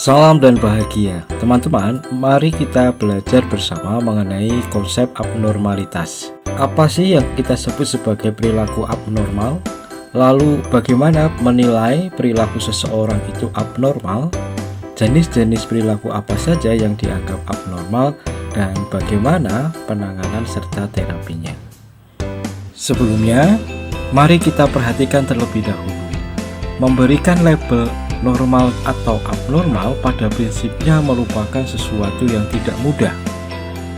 Salam dan bahagia, teman-teman. Mari kita belajar bersama mengenai konsep abnormalitas. Apa sih yang kita sebut sebagai perilaku abnormal? Lalu bagaimana menilai perilaku seseorang itu abnormal? Jenis-jenis perilaku apa saja yang dianggap abnormal dan bagaimana penanganan serta terapinya? Sebelumnya, mari kita perhatikan terlebih dahulu. Memberikan label normal atau abnormal pada prinsipnya merupakan sesuatu yang tidak mudah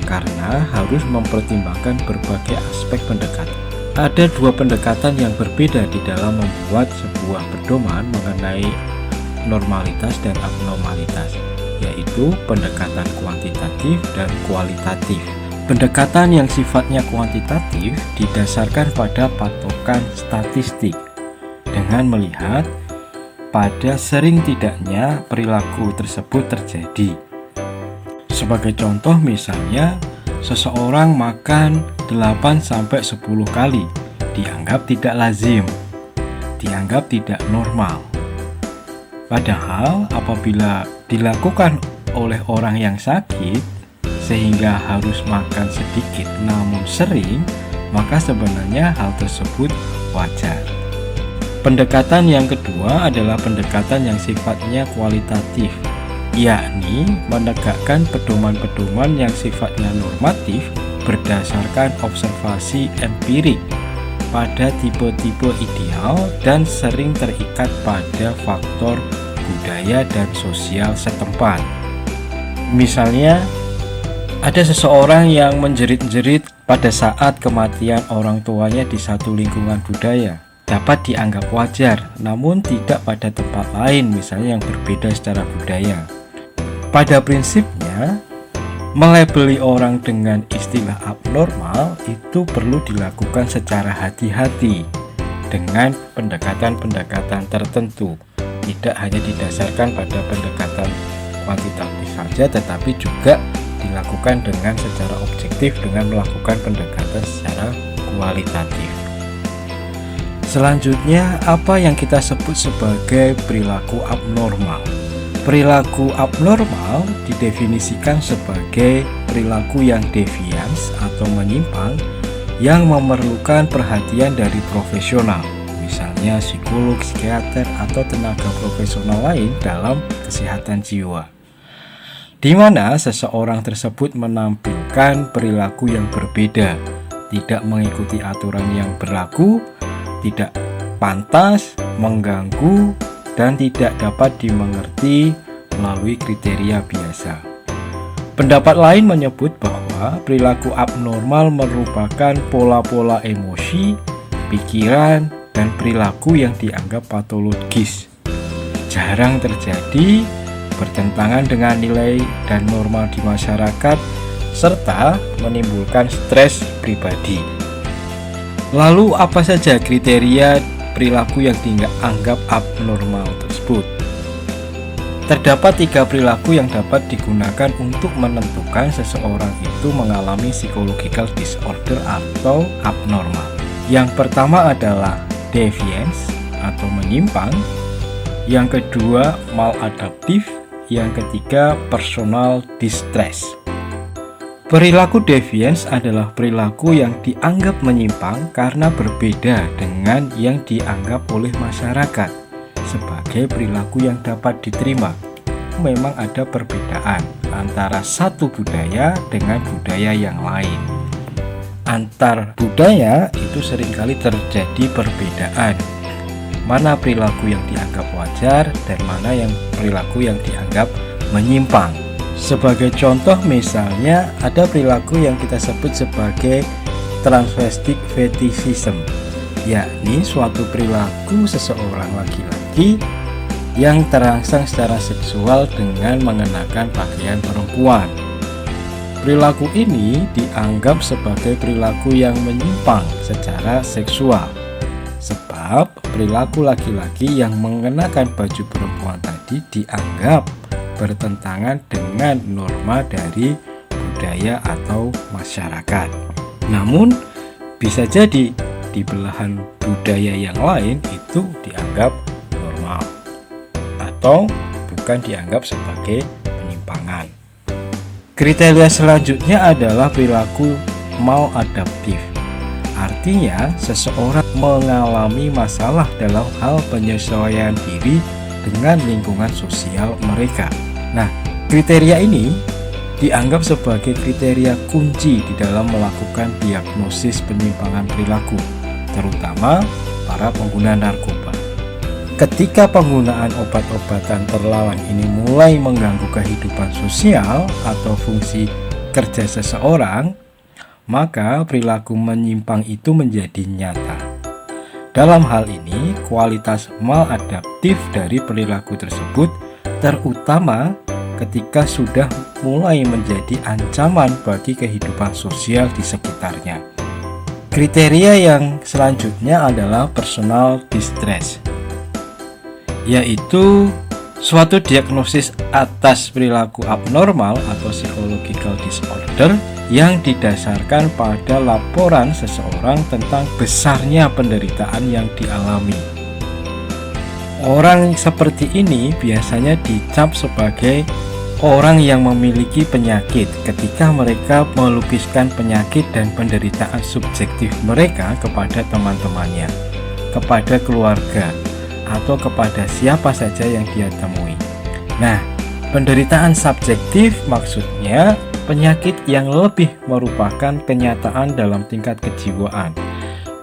karena harus mempertimbangkan berbagai aspek pendekatan. Ada dua pendekatan yang berbeda di dalam membuat sebuah pedoman mengenai normalitas dan abnormalitas, yaitu pendekatan kuantitatif dan kualitatif. Pendekatan yang sifatnya kuantitatif didasarkan pada patokan statistik dengan melihat pada sering tidaknya perilaku tersebut terjadi. Sebagai contoh misalnya, seseorang makan 8-10 kali dianggap tidak lazim, dianggap tidak normal. Padahal apabila dilakukan oleh orang yang sakit sehingga harus makan sedikit namun sering, maka sebenarnya hal tersebut wajar. Pendekatan yang kedua adalah pendekatan yang sifatnya kualitatif, yakni menegakkan pedoman-pedoman yang sifatnya normatif berdasarkan observasi empirik pada tipe-tipe ideal dan sering terikat pada faktor budaya dan sosial setempat. Misalnya, ada seseorang yang menjerit-jerit pada saat kematian orang tuanya di satu lingkungan budaya. Dapat dianggap wajar, namun tidak pada tempat lain, misalnya yang berbeda secara budaya. Pada prinsipnya, melabeli orang dengan istilah abnormal itu perlu dilakukan secara hati-hati dengan pendekatan-pendekatan tertentu. Tidak hanya didasarkan pada pendekatan kuantitatif saja, tetapi juga dilakukan dengan secara objektif dengan melakukan pendekatan secara kualitatif. Selanjutnya, apa yang kita sebut sebagai perilaku abnormal? Perilaku abnormal didefinisikan sebagai perilaku yang devians atau menyimpang yang memerlukan perhatian dari profesional, misalnya psikolog, psikiater, atau tenaga profesional lain dalam kesehatan jiwa, di mana seseorang tersebut menampilkan perilaku yang berbeda, tidak mengikuti aturan yang berlaku, tidak pantas, mengganggu, dan tidak dapat dimengerti melalui kriteria biasa. Pendapat lain menyebut bahwa perilaku abnormal merupakan pola-pola emosi, pikiran, dan perilaku yang dianggap patologis, jarang terjadi, bertentangan dengan nilai dan norma di masyarakat, serta menimbulkan stres pribadi. Lalu apa saja kriteria perilaku yang dianggap abnormal tersebut? Terdapat 3 perilaku yang dapat digunakan untuk menentukan seseorang itu mengalami psychological disorder atau abnormal. Yang pertama adalah deviance atau menyimpang, yang kedua maladaptif, yang ketiga personal distress. Perilaku deviance adalah perilaku yang dianggap menyimpang karena berbeda dengan yang dianggap oleh masyarakat sebagai perilaku yang dapat diterima. Memang ada perbedaan antara satu budaya dengan budaya yang lain. Antar budaya itu seringkali terjadi perbedaan. Mana perilaku yang dianggap wajar dan mana yang perilaku yang dianggap menyimpang. Sebagai contoh misalnya ada perilaku yang kita sebut sebagai transvestic fetishism, yakni suatu perilaku seseorang laki-laki yang terangsang secara seksual dengan mengenakan pakaian perempuan. Perilaku ini dianggap sebagai perilaku yang menyimpang secara seksual, sebab perilaku laki-laki yang mengenakan baju perempuan tadi dianggap bertentangan dengan norma dari budaya atau masyarakat. Namun, bisa jadi di belahan budaya yang lain itu dianggap normal atau bukan dianggap sebagai penyimpangan. Kriteria selanjutnya adalah perilaku maladaptif. Artinya, seseorang mengalami masalah dalam hal penyesuaian diri dengan lingkungan sosial mereka. Nah, kriteria ini dianggap sebagai kriteria kunci di dalam melakukan diagnosis penyimpangan perilaku, terutama para pengguna narkoba. Ketika penggunaan obat-obatan terlarang ini mulai mengganggu kehidupan sosial atau fungsi kerja seseorang, maka perilaku menyimpang itu menjadi nyata. Dalam hal ini, kualitas maladaptif dari perilaku tersebut terutama ketika sudah mulai menjadi ancaman bagi kehidupan sosial di sekitarnya. Kriteria yang selanjutnya adalah personal distress, yaitu suatu diagnosis atas perilaku abnormal atau psychological disorder yang didasarkan pada laporan seseorang tentang besarnya penderitaan yang dialami. Orang seperti ini biasanya dicap sebagai orang yang memiliki penyakit ketika mereka melukiskan penyakit dan penderitaan subjektif mereka kepada teman-temannya, kepada keluarga, atau kepada siapa saja yang dia temui. Nah, penderitaan subjektif maksudnya penyakit yang lebih merupakan kenyataan dalam tingkat kejiwaan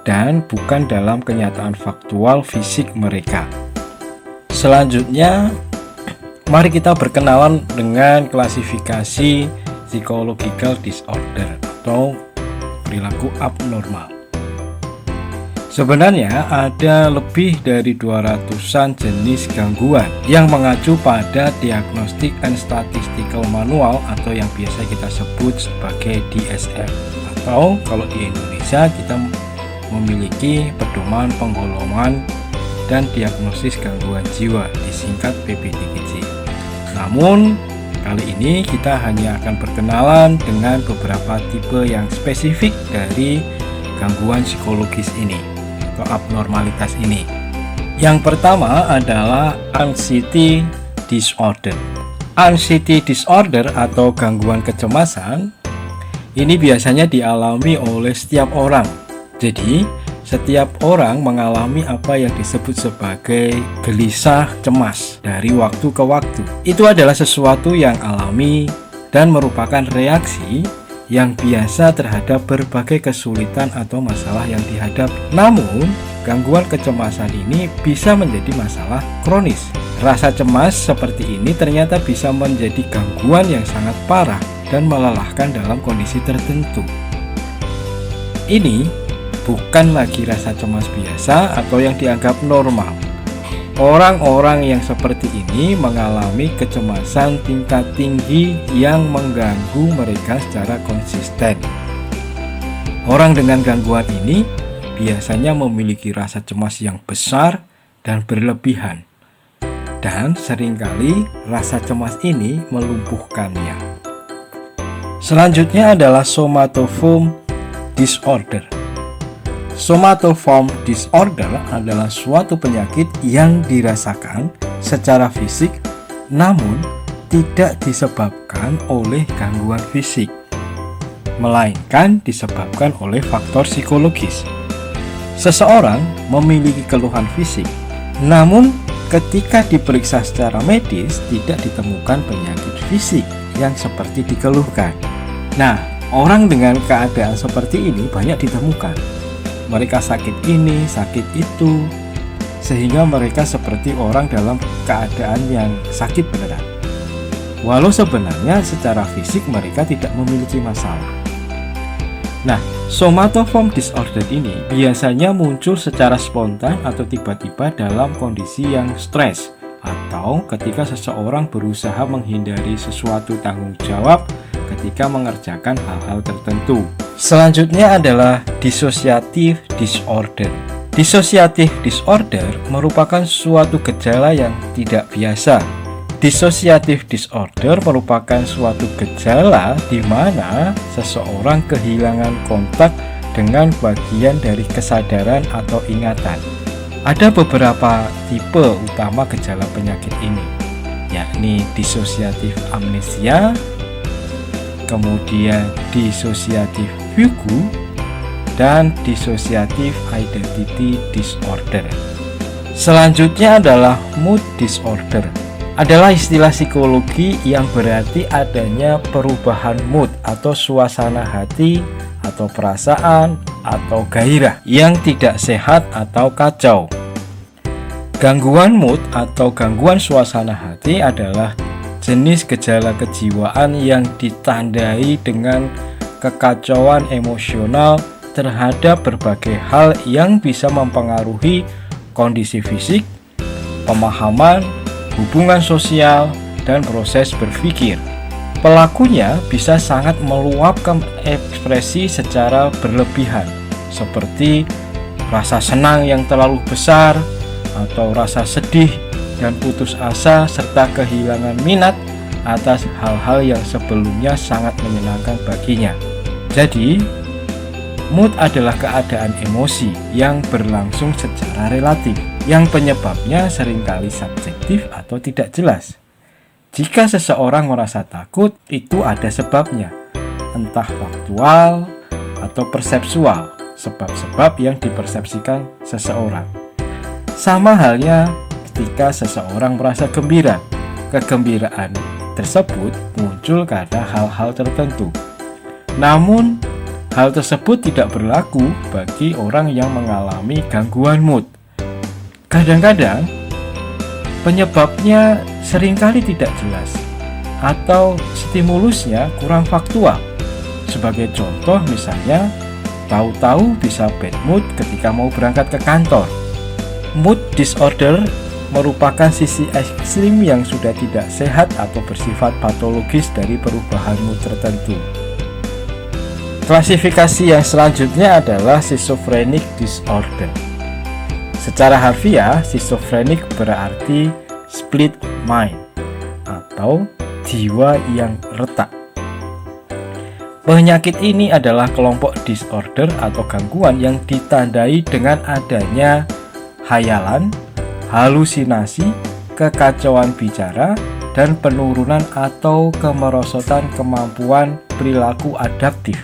dan bukan dalam kenyataan faktual fisik mereka. Selanjutnya, mari kita berkenalan dengan klasifikasi psychological disorder atau perilaku abnormal. Sebenarnya ada lebih dari 200-an jenis gangguan yang mengacu pada Diagnostic and Statistical Manual atau yang biasa kita sebut sebagai DSM, atau kalau di Indonesia kita memiliki pedoman penggolongan dan diagnosis gangguan jiwa, disingkat PPDGJ. Namun kali ini kita hanya akan berkenalan dengan beberapa tipe yang spesifik dari gangguan psikologis ini atau abnormalitas ini. Yang pertama adalah anxiety disorder. Anxiety disorder atau gangguan kecemasan ini biasanya dialami oleh setiap orang. Jadi setiap orang mengalami apa yang disebut sebagai gelisah cemas dari waktu ke waktu. Itu adalah sesuatu yang alami dan merupakan reaksi yang biasa terhadap berbagai kesulitan atau masalah yang dihadapi. Namun, gangguan kecemasan ini bisa menjadi masalah kronis. Rasa cemas seperti ini ternyata bisa menjadi gangguan yang sangat parah dan melelahkan dalam kondisi tertentu. Ini bukan lagi rasa cemas biasa atau yang dianggap normal. Orang-orang yang seperti ini mengalami kecemasan tingkat tinggi yang mengganggu mereka secara konsisten. Orang dengan gangguan ini biasanya memiliki rasa cemas yang besar dan berlebihan, dan seringkali rasa cemas ini melumpuhkannya. Selanjutnya adalah somatoform disorder. Somatoform disorder adalah suatu penyakit yang dirasakan secara fisik namun tidak disebabkan oleh gangguan fisik, melainkan disebabkan oleh faktor psikologis. Seseorang memiliki keluhan fisik, namun ketika diperiksa secara medis tidak ditemukan penyakit fisik yang seperti dikeluhkan. Nah, orang dengan keadaan seperti ini banyak ditemukan. Mereka sakit ini, sakit itu, sehingga mereka seperti orang dalam keadaan yang sakit beneran. Walau sebenarnya secara fisik mereka tidak memiliki masalah. Nah, somatoform disorder ini biasanya muncul secara spontan atau tiba-tiba dalam kondisi yang stres, atau ketika seseorang berusaha menghindari sesuatu tanggung jawab ketika mengerjakan hal-hal tertentu. Selanjutnya adalah dissociative disorder. Dissociative disorder merupakan suatu gejala yang tidak biasa. Dissociative disorder merupakan suatu gejala di mana seseorang kehilangan kontak dengan bagian dari kesadaran atau ingatan. Ada beberapa tipe utama gejala penyakit ini. yakni disosiatif amnesia, kemudian disosiatif fugue, dan disosiatif identity disorder. Selanjutnya adalah mood disorder. Adalah istilah psikologi yang berarti adanya perubahan mood atau suasana hati atau perasaan atau gairah yang tidak sehat atau kacau. Gangguan mood atau gangguan suasana hati adalah jenis gejala kejiwaan yang ditandai dengan kekacauan emosional terhadap berbagai hal yang bisa mempengaruhi kondisi fisik, pemahaman, hubungan sosial, dan proses berpikir. Pelakunya bisa sangat meluapkan ekspresi secara berlebihan, seperti rasa senang yang terlalu besar, atau rasa sedih dan putus asa, serta kehilangan minat atas hal-hal yang sebelumnya sangat menyenangkan baginya. Jadi, mood adalah keadaan emosi yang berlangsung secara relatif, yang penyebabnya seringkali subjektif atau tidak jelas. Jika seseorang merasa takut, itu ada sebabnya, entah faktual atau persepsual, sebab-sebab yang dipersepsikan seseorang. Sama halnya ketika seseorang merasa gembira, kegembiraan tersebut muncul karena hal-hal tertentu. Namun, hal tersebut tidak berlaku bagi orang yang mengalami gangguan mood. Kadang-kadang, penyebabnya seringkali tidak jelas atau stimulusnya kurang faktual. Sebagai contoh misalnya, tahu-tahu bisa bad mood ketika mau berangkat ke kantor. Mood disorder merupakan sisi ekstrim yang sudah tidak sehat atau bersifat patologis dari perubahan mood tertentu. Klasifikasi yang selanjutnya adalah schizophrenic disorder. Secara harfiah, schizophrenic berarti split mind atau jiwa yang retak. Penyakit ini adalah kelompok disorder atau gangguan yang ditandai dengan adanya hayalan, halusinasi, kekacauan bicara, dan penurunan atau kemerosotan kemampuan perilaku adaptif.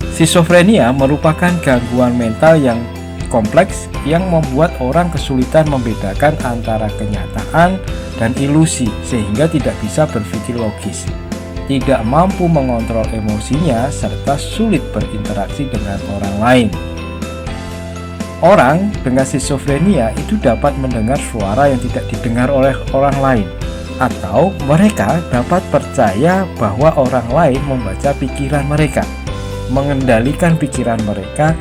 Skizofrenia merupakan gangguan mental yang kompleks yang membuat orang kesulitan membedakan antara kenyataan dan ilusi sehingga tidak bisa berpikir logis, tidak mampu mengontrol emosinya, serta sulit berinteraksi dengan orang lain. Orang dengan skizofrenia itu dapat mendengar suara yang tidak didengar oleh orang lain, atau mereka dapat percaya bahwa orang lain membaca pikiran mereka, mengendalikan pikiran mereka,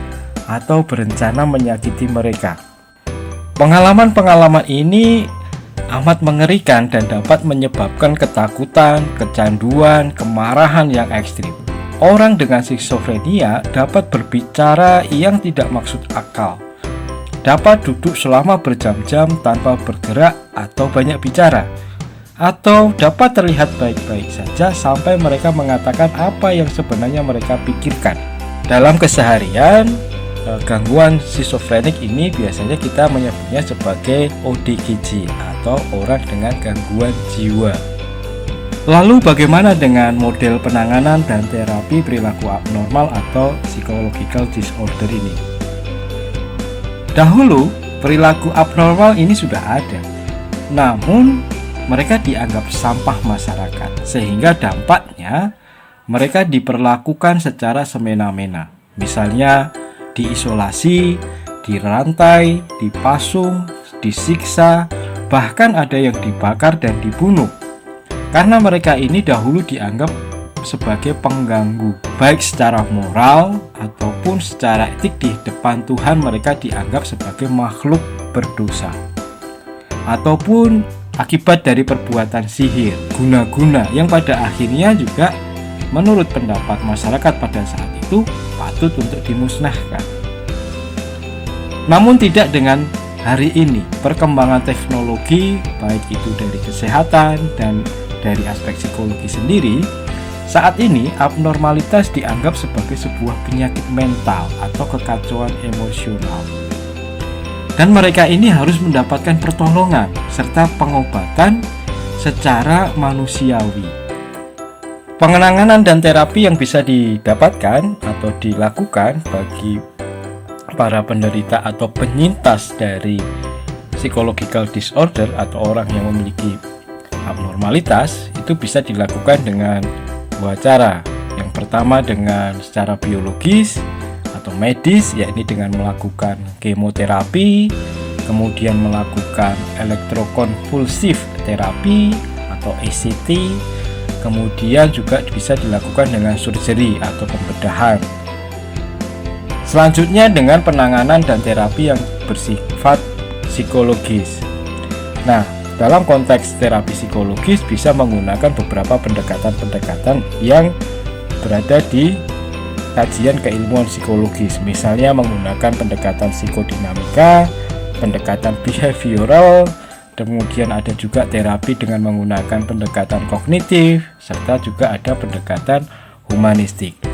atau berencana menyakiti mereka. Pengalaman-pengalaman ini amat mengerikan dan dapat menyebabkan ketakutan, kecanduan, kemarahan yang ekstrim. Orang dengan skizofrenia dapat berbicara yang tidak maksud akal, dapat duduk selama berjam-jam tanpa bergerak atau banyak bicara, atau dapat terlihat baik-baik saja sampai mereka mengatakan apa yang sebenarnya mereka pikirkan. Dalam keseharian, gangguan skizofrenik ini biasanya kita menyebutnya sebagai ODGJ atau orang dengan gangguan jiwa. Lalu bagaimana dengan model penanganan dan terapi perilaku abnormal atau psychological disorder ini? Dahulu, perilaku abnormal ini sudah ada, namun mereka dianggap sampah masyarakat, sehingga dampaknya mereka diperlakukan secara semena-mena. Misalnya diisolasi, dirantai, dipasung, disiksa, bahkan ada yang dibakar dan dibunuh. Karena mereka ini dahulu dianggap sebagai pengganggu, baik secara moral ataupun secara etik. Di depan Tuhan mereka dianggap sebagai makhluk berdosa, ataupun akibat dari perbuatan sihir, guna-guna yang pada akhirnya juga menurut pendapat masyarakat pada saat itu patut untuk dimusnahkan. Namun tidak dengan hari ini. Perkembangan teknologi, baik itu dari kesehatan dan dari aspek psikologi sendiri, saat ini abnormalitas dianggap sebagai sebuah penyakit mental atau kekacauan emosional. Dan mereka ini harus mendapatkan pertolongan serta pengobatan secara manusiawi. Penanganan dan terapi yang bisa didapatkan atau dilakukan bagi para penderita atau penyintas dari psychological disorder atau orang yang memiliki abnormalitas itu bisa dilakukan dengan dua cara. Yang pertama dengan secara biologis atau medis, yakni dengan melakukan kemoterapi, kemudian melakukan elektrokonvulsif terapi atau ECT, kemudian juga bisa dilakukan dengan surgery atau pembedahan. Selanjutnya dengan penanganan dan terapi yang bersifat psikologis. Nah, dalam konteks terapi psikologis bisa menggunakan beberapa pendekatan-pendekatan yang berada di kajian keilmuan psikologis, misalnya menggunakan pendekatan psikodinamika, pendekatan behavioral, kemudian ada juga terapi dengan menggunakan pendekatan kognitif, serta juga ada pendekatan humanistik.